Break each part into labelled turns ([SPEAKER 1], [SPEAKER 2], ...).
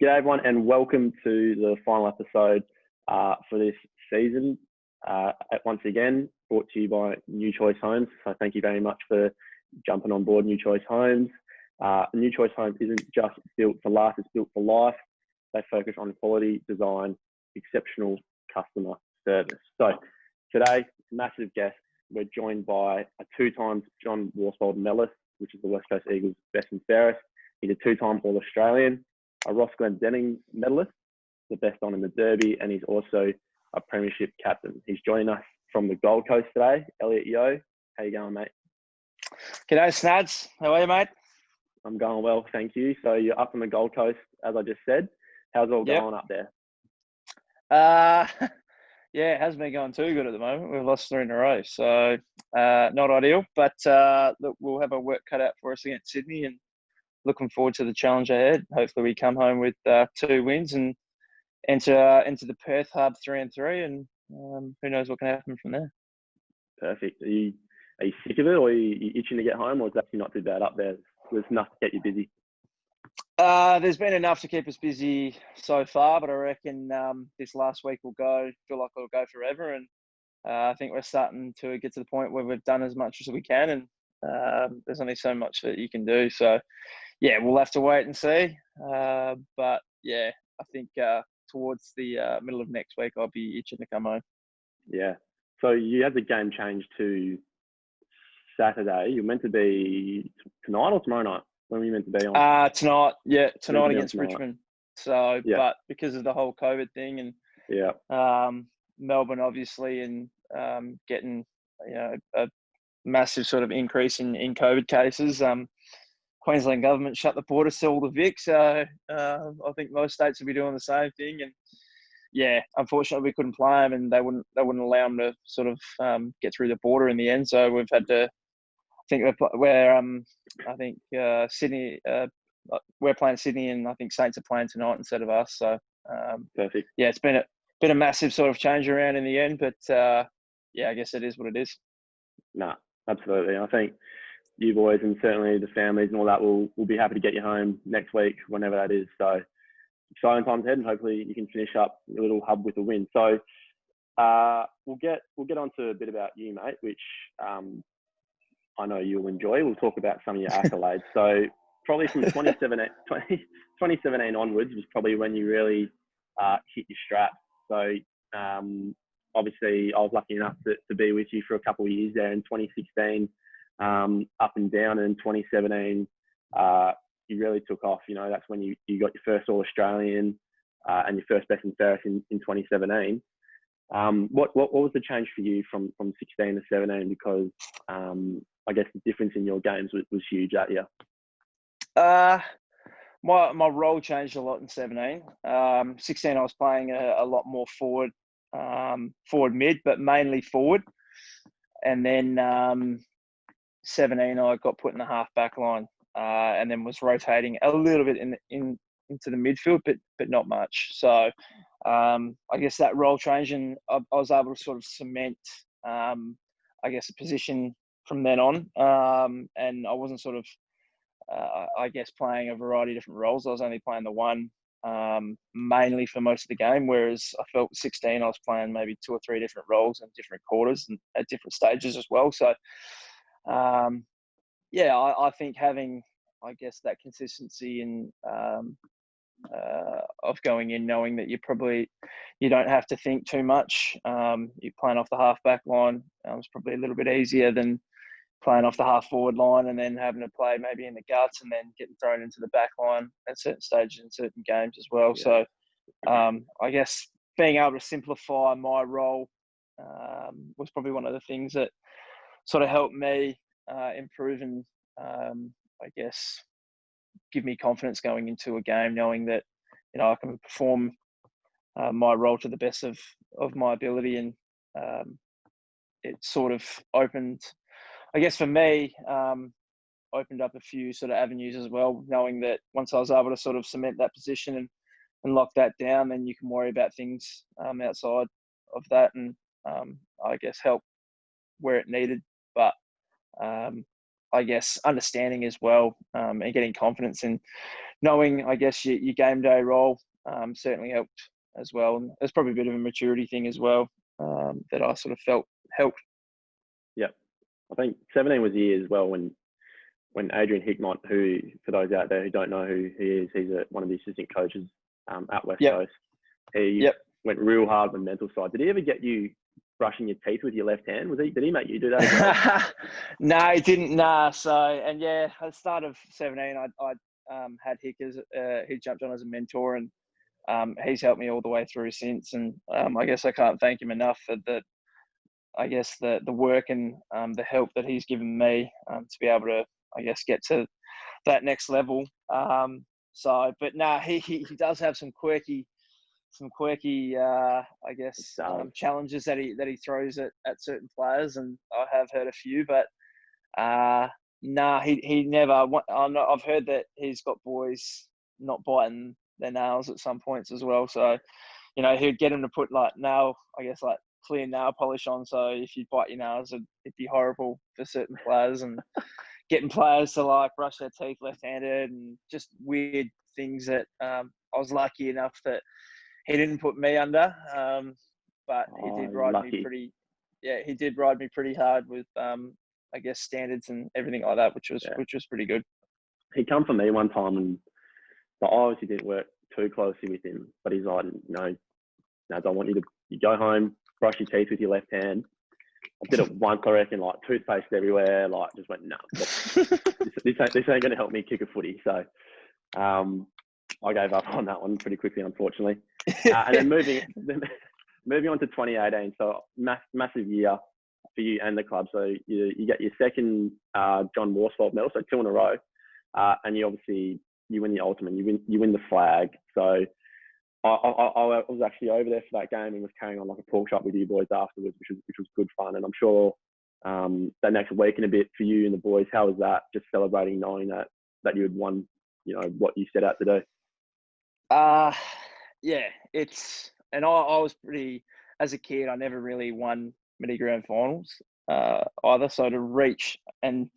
[SPEAKER 1] G'day everyone and welcome to the final episode for this season. Once again, brought to you by New Choice Homes. So thank you very much for jumping on board New Choice Homes. New Choice Homes isn't just built to last, it's built for life. They focus on quality, design, exceptional customer service. So today, massive guest. We're joined by a two-time John Worsfold medalist, which is the West Coast Eagles' best and fairest. He's a two-time All-Australian, a Ross Glendenning medalist, the best on in the Derby, and he's also a Premiership captain. He's joining us from the Gold Coast today. Elliot Yeo, how you going, mate?
[SPEAKER 2] G'day, Snads. How are you, mate?
[SPEAKER 1] I'm going well, thank you. So you're up on the Gold Coast, as I just said. How's it all going up there?
[SPEAKER 2] Yeah, it hasn't been going too good at the moment. We've lost 3 in a row, so not ideal. But look, we'll have our work cut out for us against Sydney, and looking forward to the challenge ahead. Hopefully, we come home with 2 wins and enter the Perth hub 3-3, and who knows what can happen from there.
[SPEAKER 1] Perfect. Are you sick of it, or are you itching to get home, or is it actually not too bad up there? There's enough to get you busy.
[SPEAKER 2] There's been enough to keep us busy so far, but I reckon this last week will feel like it'll go forever. And I think we're starting to get to the point where we've done as much as we can, and there's only so much that you can do. So, yeah, we'll have to wait and see. But yeah, I think towards the middle of next week, I'll be itching to come home.
[SPEAKER 1] Yeah. So you had the game changed to Saturday. You're meant to be tonight or tomorrow night? When were you meant to be on?
[SPEAKER 2] Tonight. Yeah, tonight against Richmond. So,
[SPEAKER 1] yeah.
[SPEAKER 2] But because of the whole COVID thing and Melbourne obviously and getting a massive sort of increase in COVID cases, Queensland government shut the borders to all the Vic. So I think most states will be doing the same thing. And yeah, unfortunately we couldn't play them, and they wouldn't allow them to sort of get through the border in the end. So we've had to. I think Sydney. We're playing Sydney, and I think Saints are playing tonight instead of us. So
[SPEAKER 1] perfect.
[SPEAKER 2] Yeah, it's been a massive sort of change around in the end, but yeah, I guess it is what it is.
[SPEAKER 1] No, absolutely. I think you boys and certainly the families and all that will be happy to get you home next week, whenever that is. So exciting times ahead, and hopefully you can finish up your little hub with a win. So we'll get on to a bit about you, mate, which I know you'll enjoy. We'll talk about some of your accolades. So probably from 2017 onwards was probably when you really hit your strap. So obviously I was lucky enough to be with you for a couple of years there in 2016, up and down, and in 2017 you really took off. You know, that's when you got your first All-Australian and your first best and fairest in 2017. What was the change for you from 16 to 17? Because I guess the difference in your games was huge that year.
[SPEAKER 2] My role changed a lot in 17. 16 I was playing a lot more forward mid, but mainly forward. And then 17 I got put in the half back line, and then was rotating a little bit into the midfield, but not much. So I guess that role change, and I was able to sort of cement I guess a position from then on, and I wasn't sort of I guess playing a variety of different roles. I was only playing the one mainly for most of the game, whereas I felt 16 I was playing maybe 2 or 3 different roles in different quarters and at different stages as well. So yeah, I think having, I guess, that consistency and of going in knowing that you don't have to think too much. You're playing off the half back line. It's probably a little bit easier than playing off the half forward line and then having to play maybe in the guts and then getting thrown into the back line at certain stages in certain games as well. Yeah. So I guess being able to simplify my role was probably one of the things that sort of helped me improve and I guess give me confidence going into a game, knowing that I can perform my role to the best of my ability. And it sort of opened, I guess for me, opened up a few sort of avenues as well, knowing that once I was able to sort of cement that position and lock that down, then you can worry about things outside of that and I guess help where it needed. But I guess understanding as well and getting confidence in knowing, I guess, your game day role certainly helped as well. And there's probably a bit of a maturity thing as well that I sort of felt helped.
[SPEAKER 1] Yeah, I think 17 was the year as well when Adrian Hickmott, who, for those out there who don't know who he is, he's one of the assistant coaches at West Coast. He went real hard on the mental side. Did he ever get you brushing your teeth with your left hand? Did he make you do that as well?
[SPEAKER 2] No, he didn't. Nah. So, and yeah, at the start of 17, I had Hick as he jumped on as a mentor, and he's helped me all the way through since. And I guess I can't thank him enough for the work and the help that he's given me to be able to, I guess, get to that next level. But he does have some quirky, I guess, challenges that he throws at certain players, and I have heard a few. But he never. I've heard that he's got boys not biting their nails at some points as well. So, he'd get them to put like clear nail polish on. So if you bite your nails, it'd be horrible for certain players, and getting players to like brush their teeth left-handed and just weird things that I was lucky enough that he didn't put me under. But he did ride me pretty. Yeah, he did ride me pretty hard with I guess standards and everything like that, which was pretty good.
[SPEAKER 1] He come for me one time, and I obviously didn't work too closely with him, but he's like, no, I don't want you go home, brush your teeth with your left hand. I did it once, I reckon, like toothpaste everywhere, like just went, no, this ain't going to help me kick a footy. So I gave up on that one pretty quickly, unfortunately. And then moving on to 2018, so massive year for you and the club. So you get your second John Worsfold medal, so 2 in a row. And you win the ultimate, you win the flag. So I was actually over there for that game and was carrying on like a pork chop with you boys afterwards, which was good fun. And I'm sure that next week and a bit for you and the boys, how was that? Just celebrating knowing that you had won, what you set out to do.
[SPEAKER 2] Yeah, I was pretty, as a kid, I never really won mini grand finals either. So to reach, and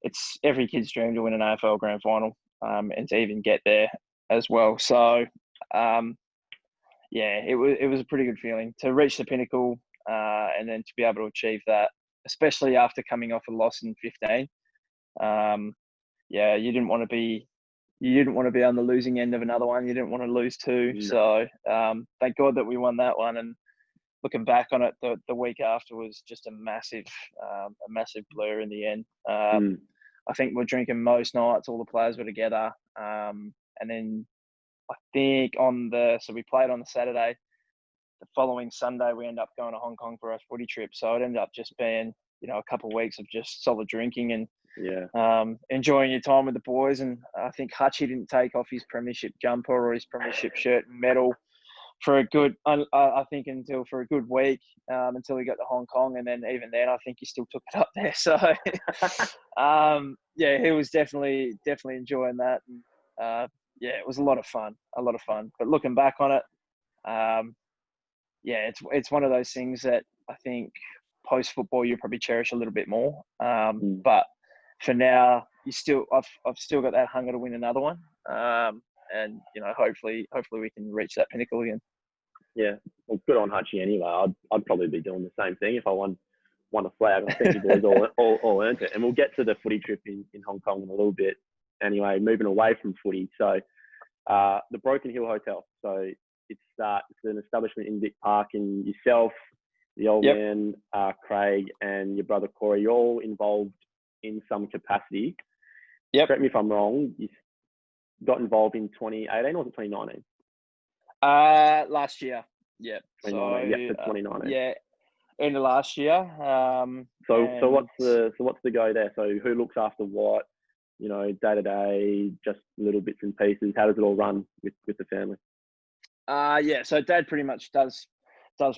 [SPEAKER 2] it's every kid's dream to win an AFL grand final and to even get there as well. So. It was a pretty good feeling to reach the pinnacle and then to be able to achieve that, especially after coming off a loss in 15. You didn't want to be on the losing end of another one. You didn't want to lose two. No. So thank God that we won that one. And looking back on it, the week after was just a massive blur in the end. I think we're drinking most nights. All the players were together, and then. I think so we played on the Saturday. The following Sunday, we ended up going to Hong Kong for our footy trip. So it ended up just being, a couple of weeks of just solid drinking and enjoying your time with the boys. And I think Hutchie didn't take off his premiership jumper or his premiership shirt and medal for a good, I think until for a good week, until he got to Hong Kong. And then even then, I think he still took it up there. So, he was definitely enjoying that. And, it was a lot of fun. But looking back on it, it's one of those things that I think post-football you probably cherish a little bit more. But for now, I've still got that hunger to win another one. And hopefully we can reach that pinnacle again.
[SPEAKER 1] Yeah, well, good on Hutchie anyway. I'd probably be doing the same thing if I won a flag. I think you boys all earned it. And we'll get to the footy trip in Hong Kong in a little bit. Anyway, moving away from footy, so the Broken Hill Hotel. So it's an establishment in Vic Park, and yourself, the old man, Craig, and your brother Corey, you're all involved in some capacity. Correct me if I'm wrong. You got involved in 2018 or was it 2019?
[SPEAKER 2] Last year. Yeah.
[SPEAKER 1] 2019. So 2019.
[SPEAKER 2] Yeah, end of last year.
[SPEAKER 1] So what's the go there? So who looks after what? Day to day, just little bits and pieces. How does it all run with the family?
[SPEAKER 2] So Dad pretty much does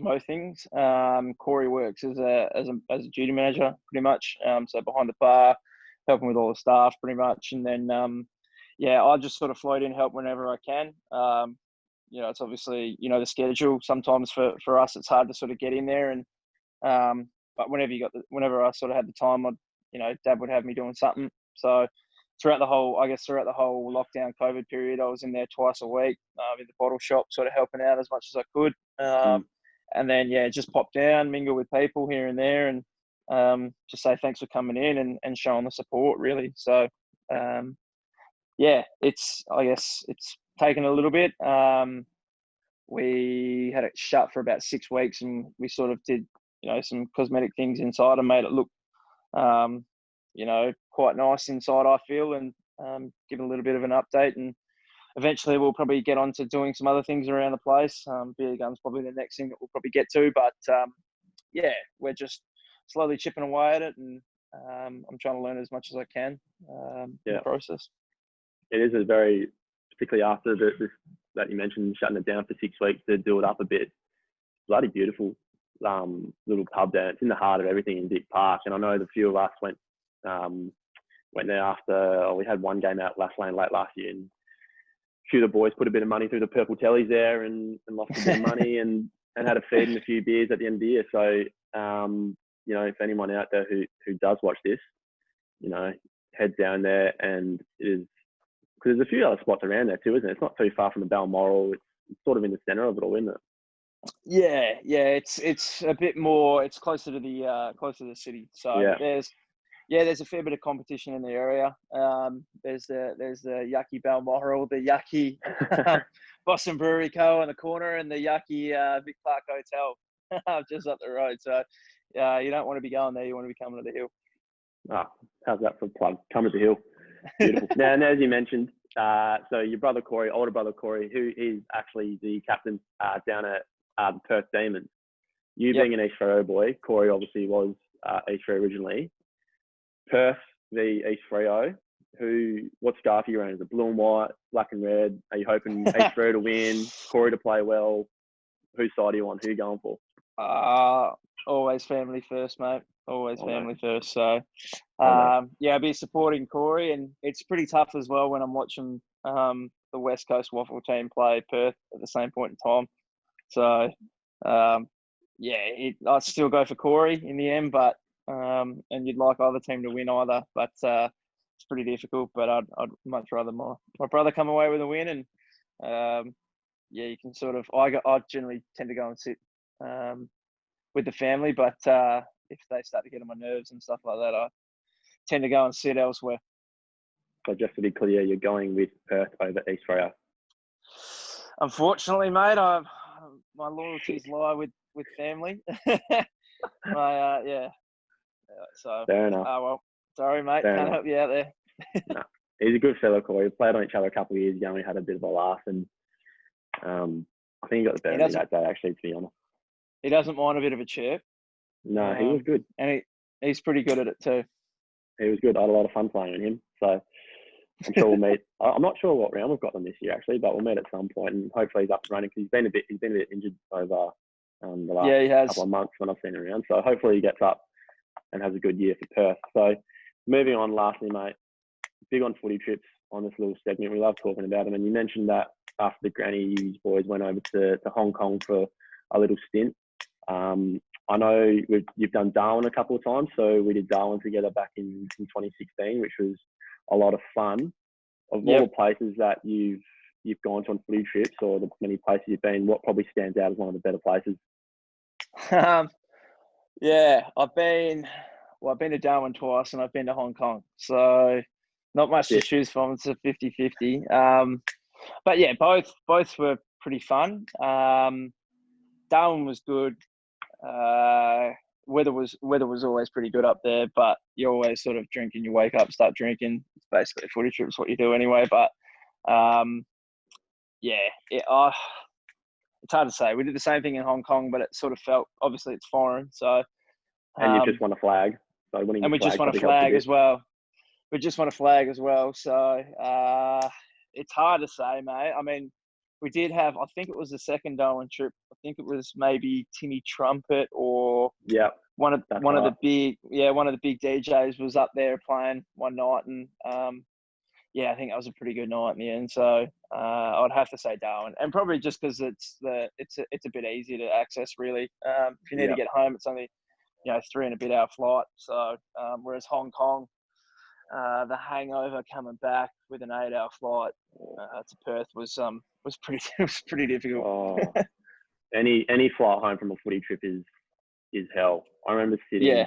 [SPEAKER 2] most things. Corey works as a duty manager pretty much. So behind the bar, helping with all the staff pretty much, and then I just sort of float in, help whenever I can. It's obviously the schedule. Sometimes for us, it's hard to sort of get in there, and but whenever I sort of had the time, Dad would have me doing something. So throughout the whole lockdown COVID period, I was in there twice a week in the bottle shop, sort of helping out as much as I could. And then, just pop down, mingle with people here and there, and just say thanks for coming in and showing the support, really. So, it's taken a little bit. We had it shut for about 6 weeks, and we sort of did, some cosmetic things inside and made it look, quite nice inside, I feel, and give it a little bit of an update. And eventually we'll probably get on to doing some other things around the place. Beer gun's probably the next thing that we'll probably get to. But, we're just slowly chipping away at it, and I'm trying to learn as much as I can in the process.
[SPEAKER 1] It is particularly after this that you mentioned, shutting it down for 6 weeks to do it up a bit. Bloody beautiful little pub there. It's in the heart of everything in Dick Park. And I know the few of us went there after we had one game out Last Lane late last year, and a few of the boys put a bit of money through the purple tellies there and lost a bit of money and had a feed and a few beers at the end of the year. So, if anyone out there who does watch this, head down there, and it is, because there's a few other spots around there too, isn't it? It's not too far from the Balmoral. It's sort of in the centre of it all, isn't it?
[SPEAKER 2] Yeah. It's a bit more. It's closer to the city. So there's a fair bit of competition in the area. There's the Yucky Balmoral, the Yucky Boston Brewery Co. on the corner, and the Yucky Vic Park Hotel just up the road. So you don't want to be going there. You want to be coming to the hill.
[SPEAKER 1] How's that for a plug? Come to the hill. Beautiful. Now, as you mentioned, so your brother Corey, older brother Corey, who is actually the captain down at the Perth Demons. You being an East Freo boy, Corey obviously was East Freo originally. Perth v East Freo. What scarf are you wearing? Is it blue and white, black and red? Are you hoping East Freo to win, Corey to play well? Whose side are you on? Who are you going for?
[SPEAKER 2] Always family first, mate. Always family first. So, I'll be supporting Corey, and it's pretty tough as well when I'm watching the West Coast Waffle team play Perth at the same point in time. So, I'd still go for Corey in the end, but and you'd like either team to win either, but it's pretty difficult. But I'd much rather my brother come away with a win, and you can sort of. I generally tend to go and sit with the family, but if they start to get on my nerves and stuff like that, I tend to go and sit elsewhere.
[SPEAKER 1] So just to be clear, you're going with Perth over East Freo?
[SPEAKER 2] Unfortunately, mate, my loyalties lie with family. So
[SPEAKER 1] fair enough.
[SPEAKER 2] Well, sorry, mate, can't help you out there.
[SPEAKER 1] No, he's a good fellow, Corey. We played on each other a couple of years ago, and we had a bit of a laugh, and I think he got the better of me that day, actually, to be honest.
[SPEAKER 2] He doesn't mind a bit of a chirp.
[SPEAKER 1] No, he was good.
[SPEAKER 2] And he's pretty good at it too.
[SPEAKER 1] He was good. I had a lot of fun playing with him. So I'm sure we'll meet. I'm not sure what round we've got them this year, actually, but we'll meet at some point, and hopefully he's up and running, because he's been a bit injured over the last couple of months when I've seen him around. So hopefully he gets up and has a good year for Perth. So moving on, lastly, mate, big on footy trips on this little segment. We love talking about them. And you mentioned that after the Granny's boys went over to Hong Kong for a little stint. I know you've done Darwin a couple of times. So we did Darwin together back in 2016, which was a lot of fun. Of all the places that you've gone to on footy trips, or the many places you've been, what probably stands out as one of the better places?
[SPEAKER 2] I've been to Darwin twice, and I've been to Hong Kong. So not much to choose from. It's a 50-50. But yeah, both were pretty fun. Darwin was good. Weather was always pretty good up there, but you're always sort of drinking. You wake up, start drinking. It's basically a footy trip. It's what you do anyway. But it's hard to say. We did the same thing in Hong Kong, but it sort of felt, obviously it's foreign. So
[SPEAKER 1] and you just won a flag. So
[SPEAKER 2] and we just won a flag as well. We just won a flag as well. So it's hard to say, mate. I mean, we did have, I think it was the second Darwin trip. I think it was maybe Timmy Trumpet or one of the big DJs was up there playing one night, and I think that was a pretty good night in the end. So I'd have to say Darwin, and probably just because it's a bit easier to access, really. If you need to get home, it's only 3 and a bit hour flight. So whereas Hong Kong, the hangover coming back with an 8-hour flight to Perth was pretty it was pretty difficult.
[SPEAKER 1] Oh, any flight home from a footy trip is hell. I remember sitting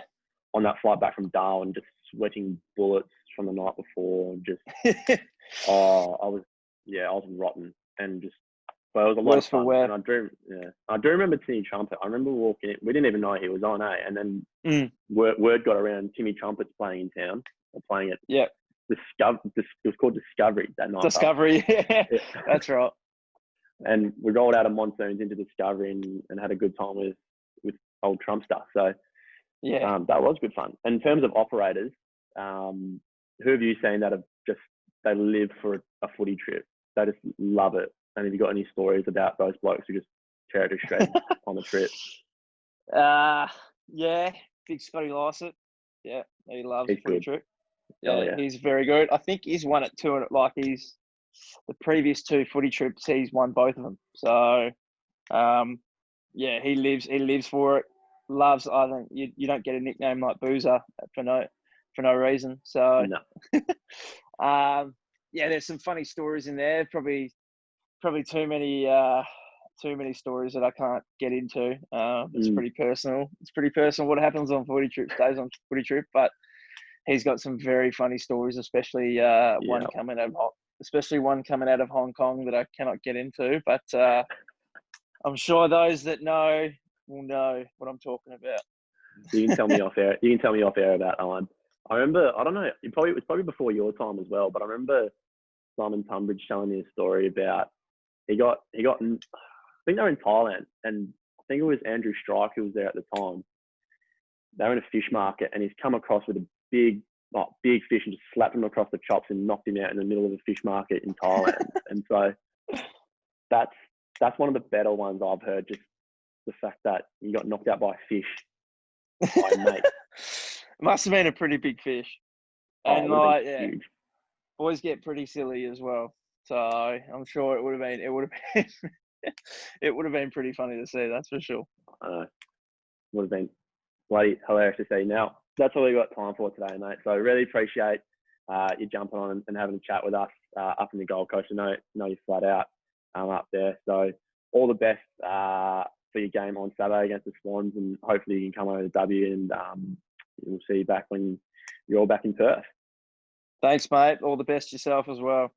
[SPEAKER 1] on that flight back from Darwin, just sweating bullets from the night before, and just I was rotten, and just but it was a lot of fun. And I do remember Timmy Trumpet. I remember walking in. We didn't even know he was on, and then word got around Timmy Trumpet's playing in town, or playing at it was called Discovery that night.
[SPEAKER 2] Discovery, yeah, that's right.
[SPEAKER 1] And we rolled out of Monsoons into Discovery and had a good time with old Trumpster. So that was good fun. And in terms of operators, who have you seen that have they live for a footy trip? They just love it. And have you got any stories about those blokes who just tear it to shreds on the trip?
[SPEAKER 2] Yeah, big Scotty Lycett. Yeah, he loves a footy trip.
[SPEAKER 1] Yeah,
[SPEAKER 2] he's very good. I think he's won it too. Like he's the previous 2 footy trips, he's won both of them. So, he lives for it. Loves. I think you don't get a nickname like Boozer for no reason. So, there's some funny stories in there. Probably too many stories that I can't get into. It's pretty personal. It's pretty personal what happens on footy trip, stays on footy trip. But he's got some very funny stories, especially one coming out of Hong Kong that I cannot get into. But I'm sure those that know will know what I'm talking about.
[SPEAKER 1] You can tell me off air. You can tell me off air about that one. I remember. I don't know. It was probably before your time as well. But I remember Simon Tunbridge telling me a story about he got. I think they were in Thailand, and I think it was Andrew Strike who was there at the time. They were in a fish market, and he's come across with a big fish and just slapped him across the chops and knocked him out in the middle of a fish market in Thailand. And so that's one of the better ones I've heard. Just the fact that you got knocked out by a fish. By a mate.
[SPEAKER 2] It must have been a pretty big fish. And boys get pretty silly as well. So I'm sure it would have been pretty funny to see, that's for sure.
[SPEAKER 1] Would have been bloody hilarious to see. Now, that's all we got time for today, mate. So I really appreciate you jumping on and having a chat with us up in the Gold Coast. I know you're flat out up there. So all the best for your game on Saturday against the Swans, and hopefully you can come over to W, and we'll see you back when you're all back in Perth.
[SPEAKER 2] Thanks, mate. All the best yourself as well.